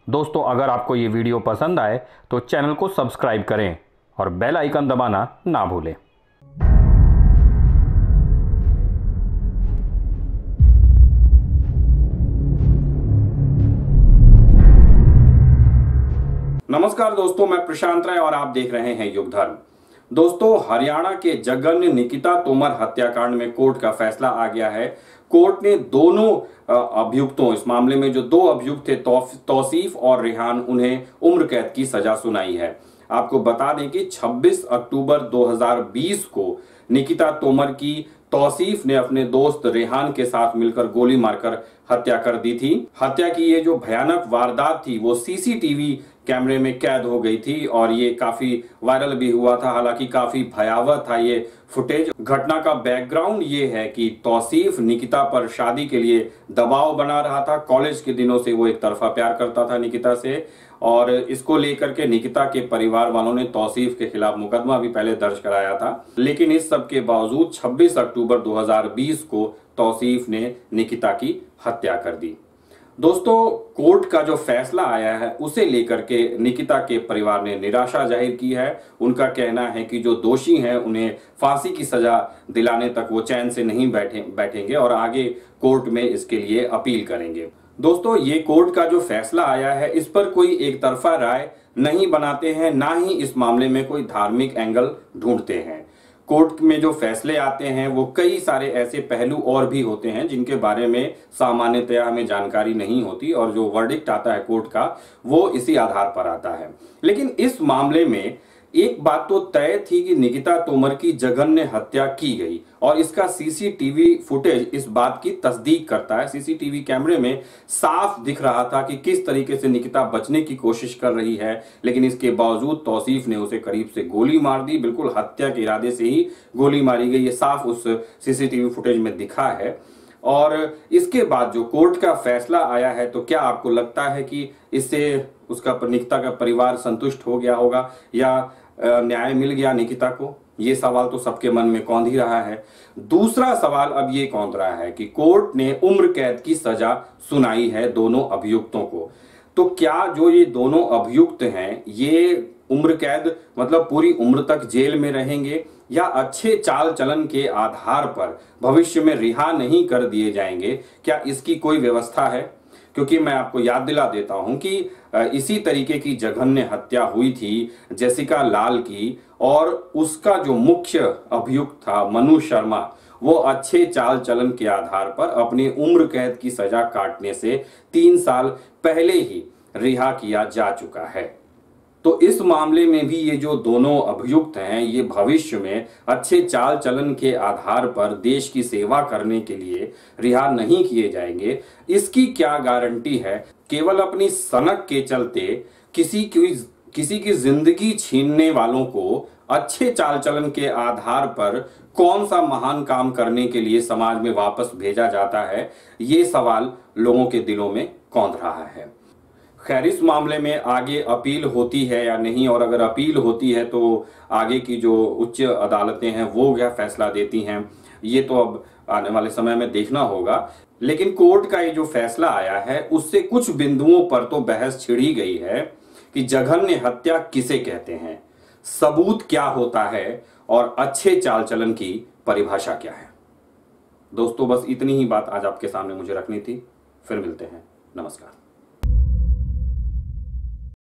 दोस्तों, अगर आपको ये वीडियो पसंद आए तो चैनल को सब्सक्राइब करें और बेल आइकन दबाना ना भूलें। नमस्कार दोस्तों, मैं प्रशांत राय और आप देख रहे हैं युग धर्म। दोस्तों, हरियाणा के जघन्य निकिता तोमर हत्याकांड में कोर्ट का फैसला आ गया है। कोर्ट ने दोनों अभियुक्तों, इस मामले में जो दो अभियुक्त थे तौसीफ और रेहान, उन्हें उम्र कैद की सजा सुनाई है। आपको बता दें कि 26 अक्टूबर 2020 को निकिता तोमर की तौसीफ ने अपने दोस्त रेहान के साथ मिलकर गोली मारकर हत्या कर दी थी। हत्या की ये जो भयानक वारदात थी वो सीसीटीवी कैमरे में कैद हो गई थी और ये काफी वायरल भी हुआ था। हालांकि काफी भयावह था ये फुटेज। घटना का बैकग्राउंड ये है कि तौसीफ निकिता पर शादी के लिए दबाव बना रहा था। कॉलेज के दिनों से वो एक तरफा प्यार करता था निकिता से और इसको लेकर के निकिता के परिवार वालों ने तौसीफ के खिलाफ मुकदमा भी पहले दर्ज कराया था। लेकिन इस सब के बावजूद 26 अक्टूबर 2020 को तौसीफ ने निकिता की हत्या कर दी। दोस्तों, कोर्ट का जो फैसला आया है उसे लेकर के निकिता के परिवार ने निराशा जाहिर की है। उनका कहना है कि जो दोषी हैं उन्हें फांसी की सजा दिलाने तक वो चैन से नहीं बैठेंगे और आगे कोर्ट में इसके लिए अपील करेंगे। दोस्तों, ये कोर्ट का जो फैसला आया है इस पर कोई एक तरफा राय नहीं बनाते हैं, ना ही इस मामले में कोई धार्मिक एंगल ढूंढते हैं। कोर्ट में जो फैसले आते हैं वो कई सारे ऐसे पहलू और भी होते हैं जिनके बारे में सामान्यतया हमें जानकारी नहीं होती और जो वर्डिक्ट आता है कोर्ट का वो इसी आधार पर आता है। लेकिन इस मामले में एक बात तो तय थी कि निकिता तोमर की जघन्य हत्या की गई और इसका सीसीटीवी फुटेज इस बात की तस्दीक करता है। सीसीटीवी कैमरे में साफ दिख रहा था कि किस तरीके से निकिता बचने की कोशिश कर रही है, लेकिन इसके बावजूद तौसीफ ने उसे करीब से गोली मार दी। बिल्कुल हत्या के इरादे से ही गोली मारी गई, ये साफ उस सीसीटीवी फुटेज में दिखा है। और इसके बाद जो कोर्ट का फैसला आया है तो क्या आपको लगता है कि इससे उसका निकिता का परिवार संतुष्ट हो गया होगा या न्याय मिल गया निकिता को? ये सवाल तो सबके मन में कौंध ही रहा है। दूसरा सवाल अब ये कौंध रहा है कि कोर्ट ने उम्र कैद की सजा सुनाई है दोनों अभियुक्तों को, तो क्या जो ये दोनों अभियुक्त हैं ये उम्र कैद मतलब पूरी उम्र तक जेल में रहेंगे या अच्छे चाल चलन के आधार पर भविष्य में रिहा नहीं कर दिए जाएंगे? क्या इसकी कोई व्यवस्था है? क्योंकि मैं आपको याद दिला देता हूं कि इसी तरीके की जघन्य हत्या हुई थी जेसिका लाल की और उसका जो मुख्य अभियुक्त था मनु शर्मा, वो अच्छे चाल चलन के आधार पर अपनी उम्र कैद की सजा काटने से 3 साल पहले ही रिहा किया जा चुका है। तो इस मामले में भी ये जो दोनों अभियुक्त हैं ये भविष्य में अच्छे चाल चलन के आधार पर देश की सेवा करने के लिए रिहा नहीं किए जाएंगे, इसकी क्या गारंटी है? केवल अपनी सनक के चलते किसी की जिंदगी छीनने वालों को अच्छे चाल चलन के आधार पर कौन सा महान काम करने के लिए समाज में वापस भेजा जाता है, ये सवाल लोगों के दिलों में कौंध रहा है। खैर, इस मामले में आगे अपील होती है या नहीं, और अगर अपील होती है तो आगे की जो उच्च अदालतें हैं वो क्या फैसला देती हैं, ये तो अब आने वाले समय में देखना होगा। लेकिन कोर्ट का ये जो फैसला आया है उससे कुछ बिंदुओं पर तो बहस छिड़ी गई है कि जघन्य हत्या किसे कहते हैं, सबूत क्या होता है और अच्छे चाल चलन की परिभाषा क्या है। दोस्तों, बस इतनी ही बात आज आपके सामने मुझे रखनी थी। फिर मिलते हैं। नमस्कार।